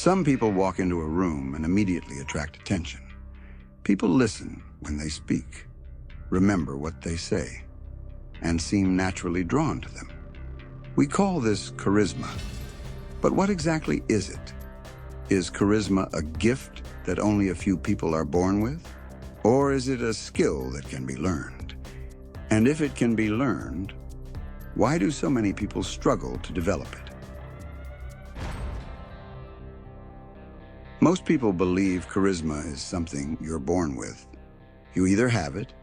Some people walk into a room and immediately attract attention. People listen when they speak, remember what they say, and seem naturally drawn to them. We call this charisma. But what exactly is it? Is charisma a gift that only a few people are born with? Or is it a skill that can be learned? And if it can be learned, why do so many people struggle to develop it? Most people believe charisma is something you're born with. You either have it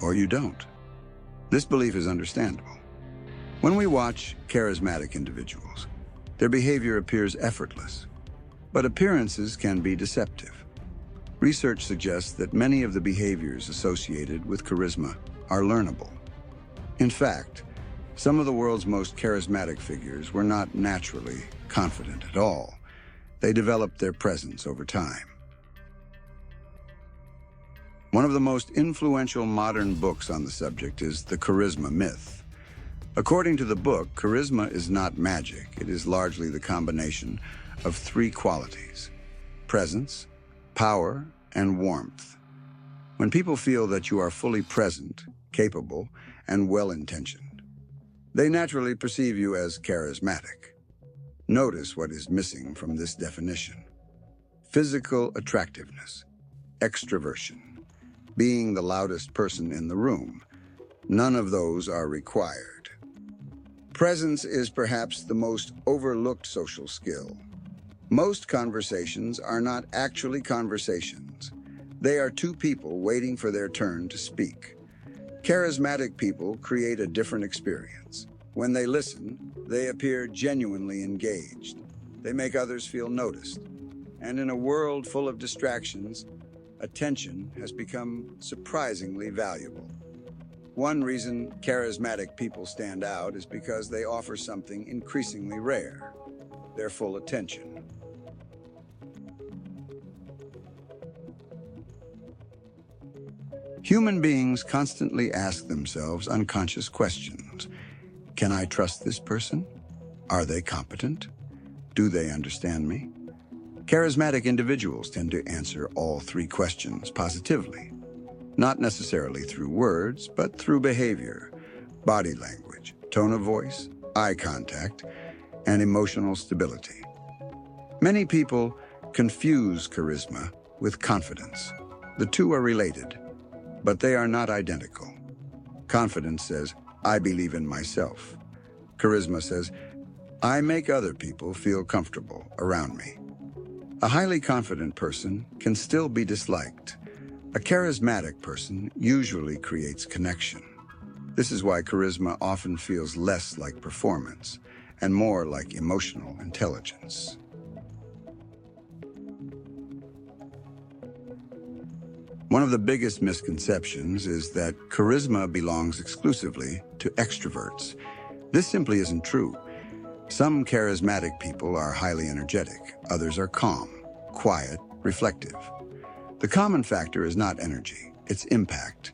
or you don't. This belief is understandable. When we watch charismatic individuals, their behavior appears effortless, but appearances can be deceptive. Research suggests that many of the behaviors associated with charisma are learnable. In fact, some of the world's most charismatic figures were not naturally confident at all. They developed their presence over time. One of the most influential modern books on the subject is The Charisma Myth. According to the book, charisma is not magic. It is largely the combination of three qualities: presence, power, and warmth. When people feel that you are fully present, capable, and well-intentioned, they naturally perceive you as charismatic. Notice what is missing from this definition: physical attractiveness, extroversion, being the loudest person in the room. None of those are required. Presence is perhaps the most overlooked social skill. Most conversations are not actually conversations. They are two people waiting for their turn to speak. Charismatic people create a different experience. When they listen, they appear genuinely engaged. They make others feel noticed. And in a world full of distractions, attention has become surprisingly valuable. One reason charismatic people stand out is because they offer something increasingly rare: their full attention. Human beings constantly ask themselves unconscious questions. Can I trust this person? Are they competent? Do they understand me? Charismatic individuals tend to answer all three questions positively, not necessarily through words, but through behavior, body language, tone of voice, eye contact, and emotional stability. Many people confuse charisma with confidence. The two are related, but they are not identical. Confidence says, I believe in myself. Charisma says, I make other people feel comfortable around me. A highly confident person can still be disliked. A charismatic person usually creates connection. This is why charisma often feels less like performance and more like emotional intelligence. One of the biggest misconceptions is that charisma belongs exclusively to extroverts. This simply isn't true. Some charismatic people are highly energetic. Others are calm, quiet, reflective. The common factor is not energy, it's impact.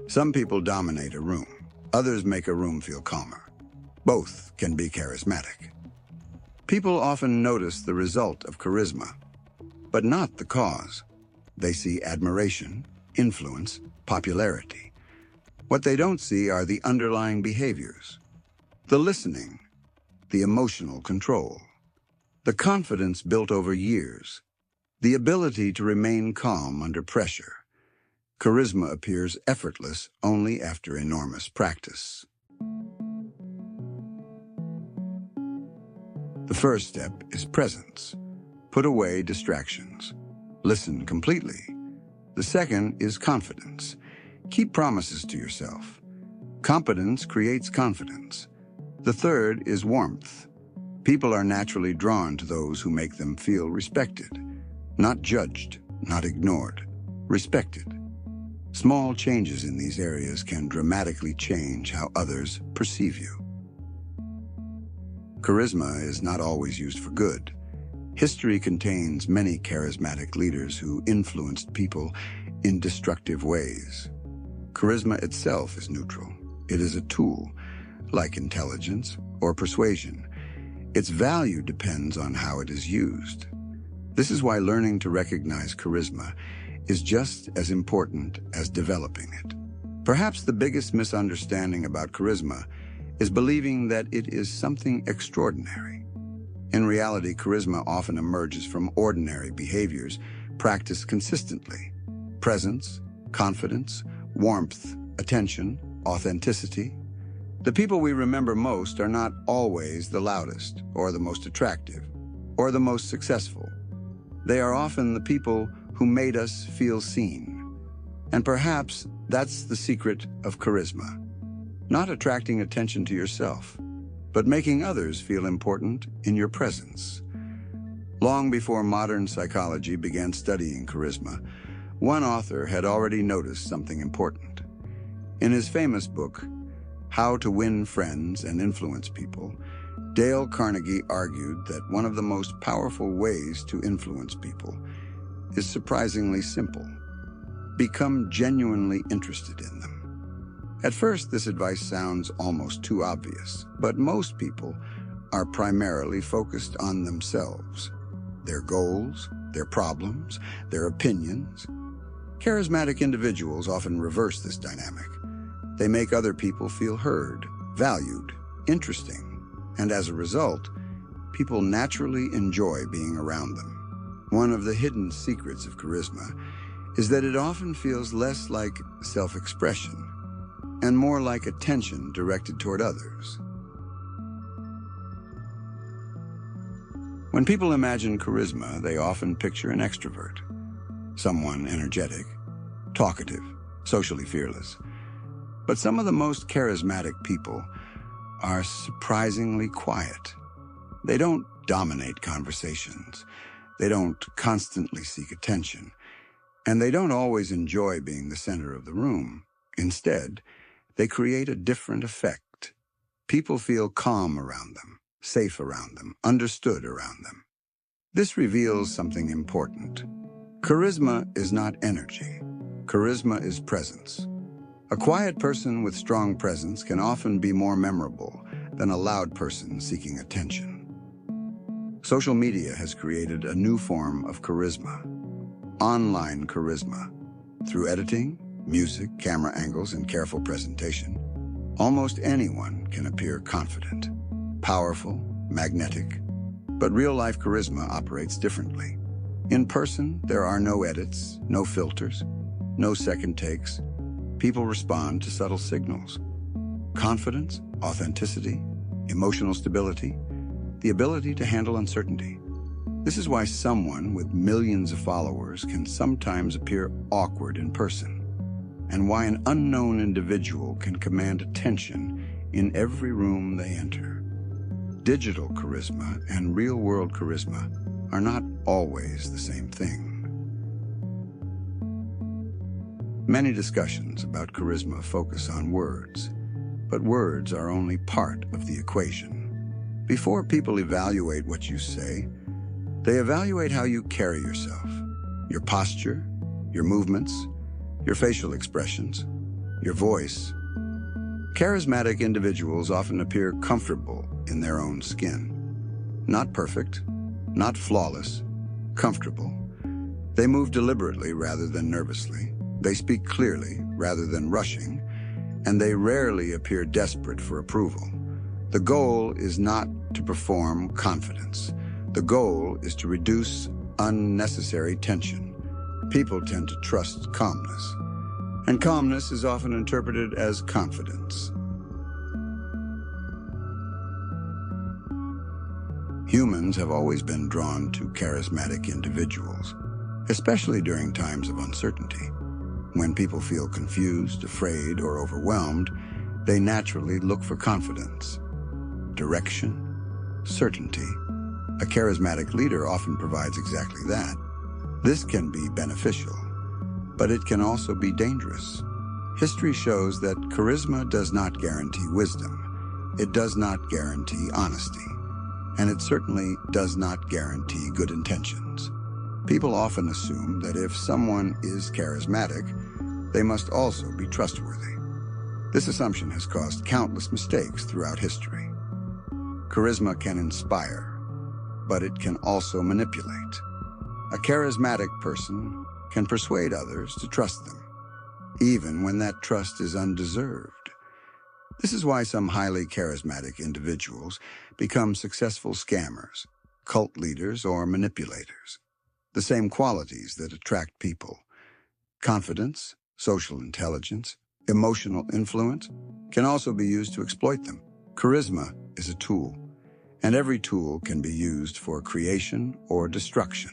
Some people dominate a room. Others make a room feel calmer. Both can be charismatic. People often notice the result of charisma, but not the cause. They see admiration, influence, popularity. What they don't see are the underlying behaviors: the listening, the emotional control, the confidence built over years, the ability to remain calm under pressure. Charisma appears effortless only after enormous practice. The first step is presence. Put away distractions. Listen completely. The second is confidence. Keep promises to yourself. Competence creates confidence. The third is warmth. People are naturally drawn to those who make them feel respected, not judged, not ignored, respected. Small changes in these areas can dramatically change how others perceive you. Charisma is not always used for good. History contains many charismatic leaders who influenced people in destructive ways. Charisma itself is neutral. It is a tool, like intelligence or persuasion. Its value depends on how it is used. This is why learning to recognize charisma is just as important as developing it. Perhaps the biggest misunderstanding about charisma is believing that it is something extraordinary. In reality, charisma often emerges from ordinary behaviors practiced consistently. Presence, confidence, warmth, attention, authenticity. The people we remember most are not always the loudest, or the most attractive, or the most successful. They are often the people who made us feel seen. And perhaps that's the secret of charisma. Not attracting attention to yourself, but making others feel important in your presence. Long before modern psychology began studying charisma, one author had already noticed something important. In his famous book, How to Win Friends and Influence People, Dale Carnegie argued that one of the most powerful ways to influence people is surprisingly simple. Become genuinely interested in them. At first, this advice sounds almost too obvious, but most people are primarily focused on themselves, their goals, their problems, their opinions. Charismatic individuals often reverse this dynamic. They make other people feel heard, valued, interesting, and as a result, people naturally enjoy being around them. One of the hidden secrets of charisma is that it often feels less like self-expression and more like attention directed toward others. When people imagine charisma, they often picture an extrovert, someone energetic, talkative, socially fearless. But some of the most charismatic people are surprisingly quiet. They don't dominate conversations. They don't constantly seek attention. And they don't always enjoy being the center of the room. Instead, they create a different effect. People feel calm around them, safe around them, understood around them. This reveals something important. Charisma is not energy. Charisma is presence. A quiet person with strong presence can often be more memorable than a loud person seeking attention. Social media has created a new form of charisma, online charisma. Through editing, music, camera angles, and careful presentation, almost anyone can appear confident, powerful, magnetic. But real-life charisma operates differently. In person, there are no edits, no filters, no second takes. People respond to subtle signals. Confidence, authenticity, emotional stability, the ability to handle uncertainty. This is why someone with millions of followers can sometimes appear awkward in person, and why an unknown individual can command attention in every room they enter. Digital charisma and real-world charisma are not always the same thing. Many discussions about charisma focus on words, but words are only part of the equation. Before people evaluate what you say, they evaluate how you carry yourself, your posture, your movements, your facial expressions, your voice. Charismatic individuals often appear comfortable in their own skin. Not perfect, not flawless, comfortable. They move deliberately rather than nervously. They speak clearly rather than rushing, and they rarely appear desperate for approval. The goal is not to perform confidence. The goal is to reduce unnecessary tension. People tend to trust calmness, and calmness is often interpreted as confidence. Humans have always been drawn to charismatic individuals, especially during times of uncertainty. When people feel confused, afraid, or overwhelmed, they naturally look for confidence, direction, certainty. A charismatic leader often provides exactly that. This can be beneficial, but it can also be dangerous. History shows that charisma does not guarantee wisdom. It does not guarantee honesty, and it certainly does not guarantee good intentions. People often assume that if someone is charismatic, they must also be trustworthy. This assumption has caused countless mistakes throughout history. Charisma can inspire, but it can also manipulate. A charismatic person can persuade others to trust them, even when that trust is undeserved. This is why some highly charismatic individuals become successful scammers, cult leaders, or manipulators. The same qualities that attract people, confidence, social intelligence, emotional influence, can also be used to exploit them. Charisma is a tool, and every tool can be used for creation or destruction.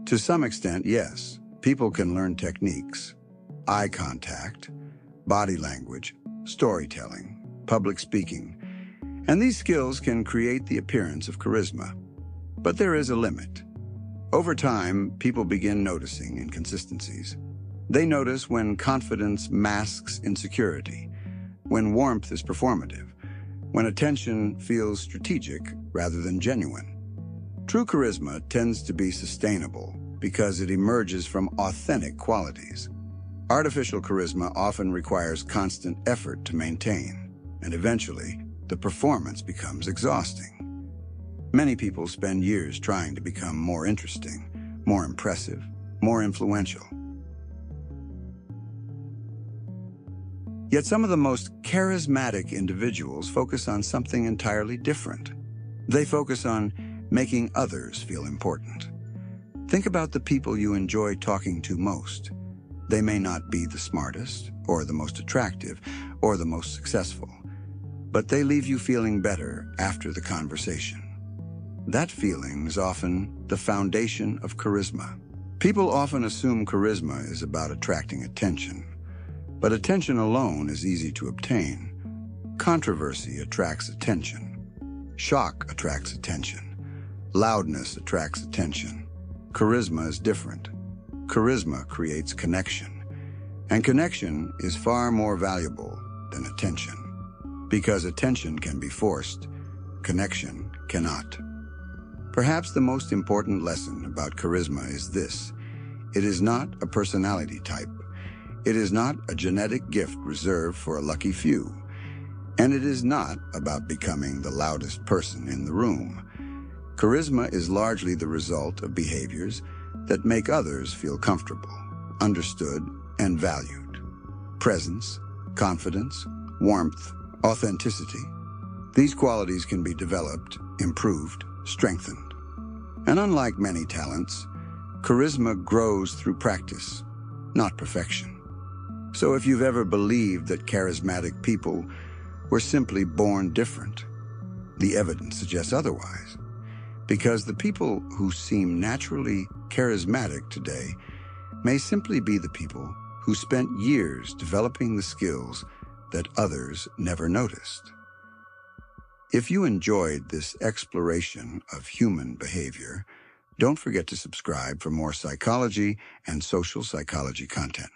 To some extent, yes, people can learn techniques, eye contact, body language, storytelling, public speaking, and these skills can create the appearance of charisma. But there is a limit. Over time, people begin noticing inconsistencies. They notice when confidence masks insecurity, when warmth is performative, when attention feels strategic rather than genuine. True charisma tends to be sustainable because it emerges from authentic qualities. Artificial charisma often requires constant effort to maintain, and eventually, the performance becomes exhausting. Many people spend years trying to become more interesting, more impressive, more influential. Yet some of the most charismatic individuals focus on something entirely different. They focus on making others feel important. Think about the people you enjoy talking to most. They may not be the smartest, or the most attractive, or the most successful, but they leave you feeling better after the conversation. That feeling is often the foundation of charisma. People often assume charisma is about attracting attention, but attention alone is easy to obtain. Controversy attracts attention. Shock attracts attention. Loudness attracts attention. Charisma is different. Charisma creates connection, and connection is far more valuable than attention. Because attention can be forced, connection cannot. Perhaps the most important lesson about charisma is this: it is not a personality type. It is not a genetic gift reserved for a lucky few. And it is not about becoming the loudest person in the room. Charisma is largely the result of behaviors that make others feel comfortable, understood, and valued. Presence, confidence, warmth, authenticity. These qualities can be developed, improved, strengthened. And unlike many talents, charisma grows through practice, not perfection. So if you've ever believed that charismatic people were simply born different, the evidence suggests otherwise. Because the people who seem naturally charismatic today may simply be the people who spent years developing the skills that others never noticed. If you enjoyed this exploration of human behavior, don't forget to subscribe for more psychology and social psychology content.